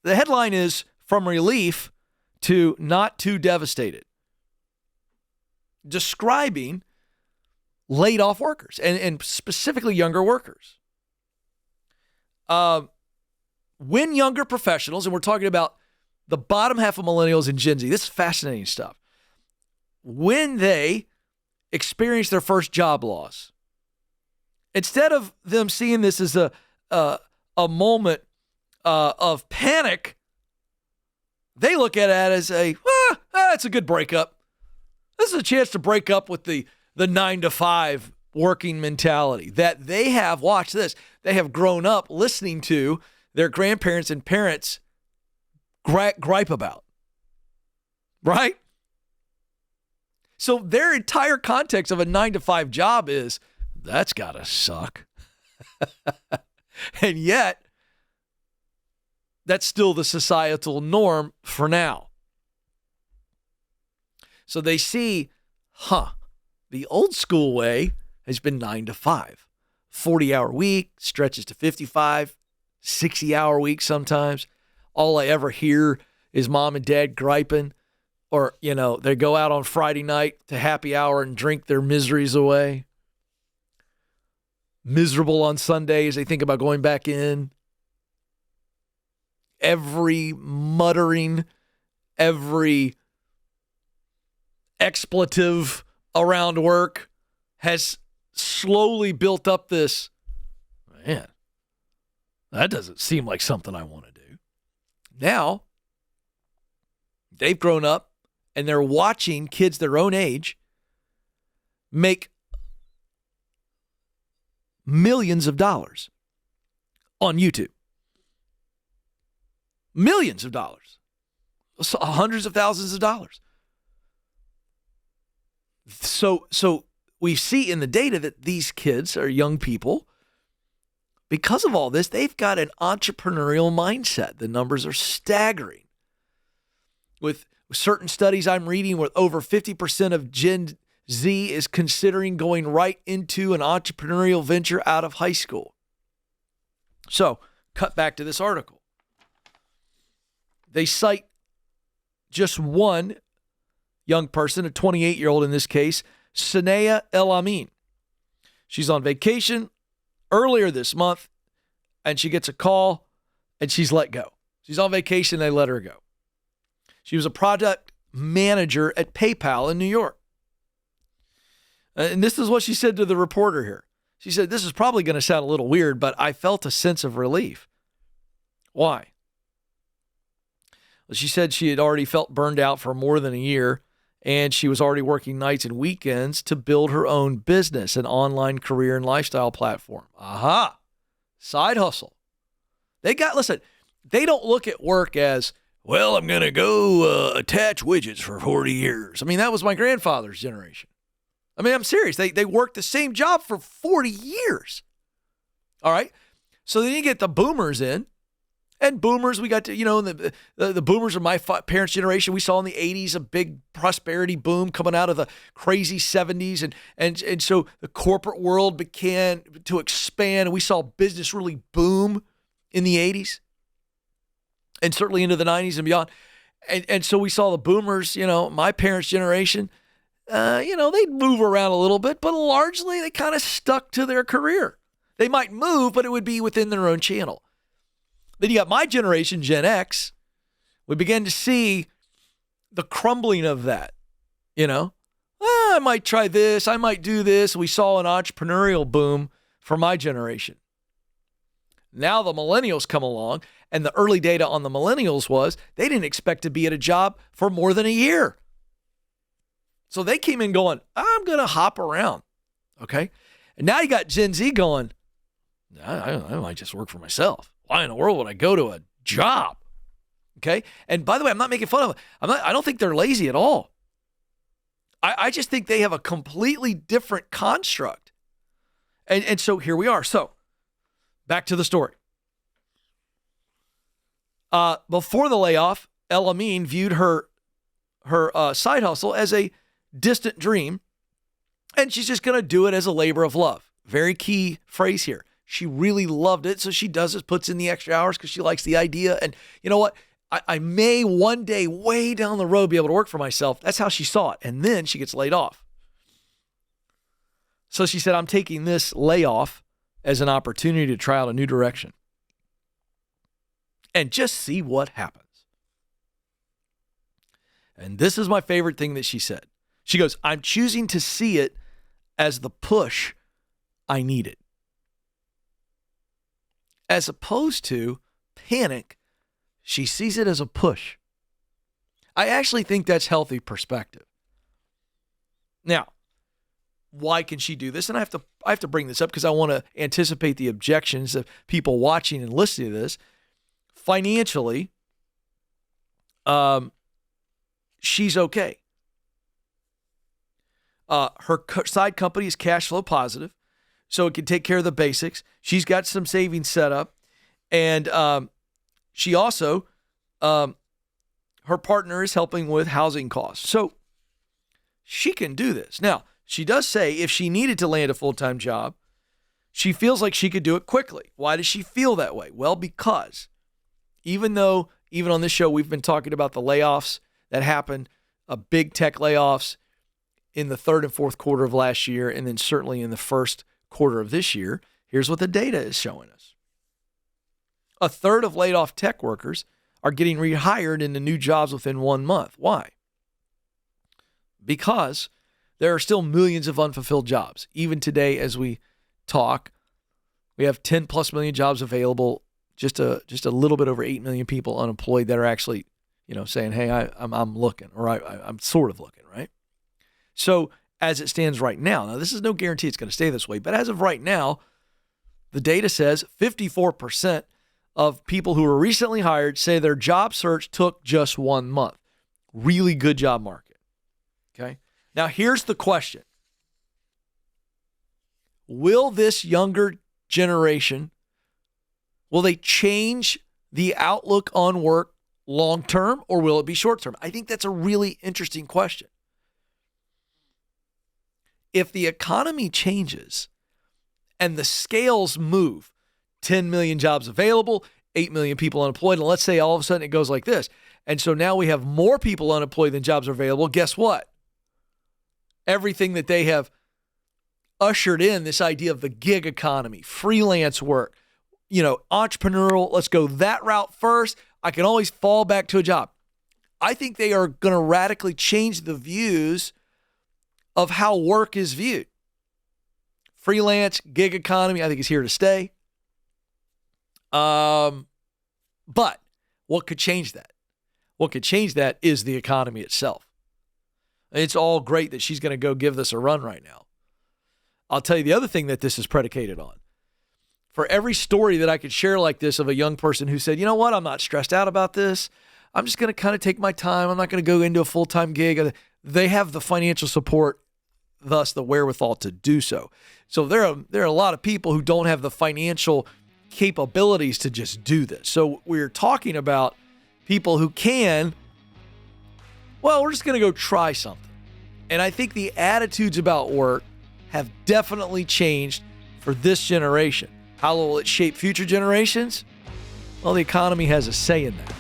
the headline is From Relief to Not Too Devastated, describing laid off workers and specifically younger workers. When younger professionals, and we're talking about the bottom half of millennials and Gen Z, this is fascinating stuff. When they experience their first job loss, instead of them seeing this as a moment of panic, they look at it as it's a good breakup. This is a chance to break up with the 9-to-5 working mentality that they have, watch this, they have grown up listening to their grandparents and parents gripe about, right? So their entire context of a 9-to-5 job is, that's gotta suck. And yet, that's still the societal norm for now. So they see, the old school way has been 9-to-5. 40-hour week, stretches to 55, 60-hour week sometimes. All I ever hear is mom and dad griping, or, they go out on Friday night to happy hour and drink their miseries away. Miserable on Sundays, they think about going back in. Every muttering, every expletive around work has slowly built up this, man, that doesn't seem like something I want to do. Now, they've grown up and they're watching kids their own age make millions of dollars on YouTube. Millions of dollars. Hundreds of thousands of dollars. So we see in the data that these kids are young people. Because of all this, they've got an entrepreneurial mindset. The numbers are staggering. With certain studies I'm reading, where over 50% of Gen Z is considering going right into an entrepreneurial venture out of high school. So, cut back to this article. They cite just one young person, a 28-year-old in this case, Sanaya El Amin. She's on vacation earlier this month, and she gets a call, and she's let go. She's on vacation, they let her go. She was a product manager at PayPal in New York. And this is what she said to the reporter here. She said, this is probably going to sound a little weird, but I felt a sense of relief. Why? Well, she said she had already felt burned out for more than a year, and she was already working nights and weekends to build her own business, an online career and lifestyle platform. Aha! Side hustle. They don't look at work as, well, I'm going to go attach widgets for 40 years. I mean, that was my grandfather's generation. I mean, I'm serious. They worked the same job for 40 years. All right? So then you get the boomers in. And boomers, we got to, the boomers are my parents' generation. We saw in the 80s a big prosperity boom coming out of the crazy 70s. And so the corporate world began to expand. And we saw business really boom in the 80s. And certainly into the 90s and beyond. And so we saw the boomers, my parents' generation, they'd move around a little bit, but largely they kind of stuck to their career. They might move, but it would be within their own channel. Then you got my generation, Gen X. We began to see the crumbling of that, I might try this, I might do this. We saw an entrepreneurial boom for my generation. Now the millennials come along, and the early data on the millennials was they didn't expect to be at a job for more than a year. So they came in going, I'm going to hop around, okay? And now you got Gen Z going, I might just work for myself. Why in the world would I go to a job? Okay. And by the way, I'm not making fun of them. I don't think they're lazy at all. I just think they have a completely different construct. And so here we are. So back to the story. Before the layoff, El Amin viewed her side hustle as a distant dream, and she's just going to do it as a labor of love. Very key phrase here. She really loved it. So she does it, puts in the extra hours because she likes the idea. And you know what? I may one day way down the road be able to work for myself. That's how she saw it. And then she gets laid off. So she said, I'm taking this layoff as an opportunity to try out a new direction and just see what happens. And this is my favorite thing that she said. She goes, I'm choosing to see it as the push I needed, as opposed to panic. She sees it as a push. I actually think that's healthy perspective. Now, why can she do this? And I have to bring this up because I want to anticipate the objections of people watching and listening to this. Financially, she's okay. Her side company is cash flow positive, so it can take care of the basics. She's got some savings set up, and she also, her partner is helping with housing costs. So she can do this. Now, she does say if she needed to land a full-time job, she feels like she could do it quickly. Why does she feel that way? Well, because even on this show, we've been talking about the layoffs that happened, big tech layoffs in the third and fourth quarter of last year, and then certainly in the first quarter of this year, here's what the data is showing us. A third of laid off tech workers are getting rehired into new jobs within 1 month. Why? Because there are still millions of unfulfilled jobs. Even today, as we talk, we have 10 plus million jobs available, just a little bit over 8 million people unemployed that are actually, saying, hey, I'm looking, or I'm sort of looking, right? So as it stands right now, this is no guarantee it's going to stay this way, but as of right now, the data says 54% of people who were recently hired say their job search took just 1 month. Really good job market. Okay. Now here's the question. Will this younger generation, will they change the outlook on work long term, or will it be short term? I think that's a really interesting question. If the economy changes and the scales move, 10 million jobs available, 8 million people unemployed, and let's say all of a sudden it goes like this, and so now we have more people unemployed than jobs are available, guess what? Everything that they have ushered in, this idea of the gig economy, freelance work, entrepreneurial, let's go that route first. I can always fall back to a job. I think they are going to radically change the views of how work is viewed. Freelance, gig economy, I think is here to stay. But what could change that? What could change that is the economy itself. It's all great that she's going to go give this a run right now. I'll tell you the other thing that this is predicated on. For every story that I could share like this of a young person who said, you know what, I'm not stressed out about this. I'm just going to kind of take my time. I'm not going to go into a full-time gig. They have the financial support, thus the wherewithal to do so. So there are a lot of people who don't have the financial capabilities to just do this. So we're talking about people who can, well, we're just going to go try something. And I think the attitudes about work have definitely changed for this generation. How will it shape future generations? Well, the economy has a say in that.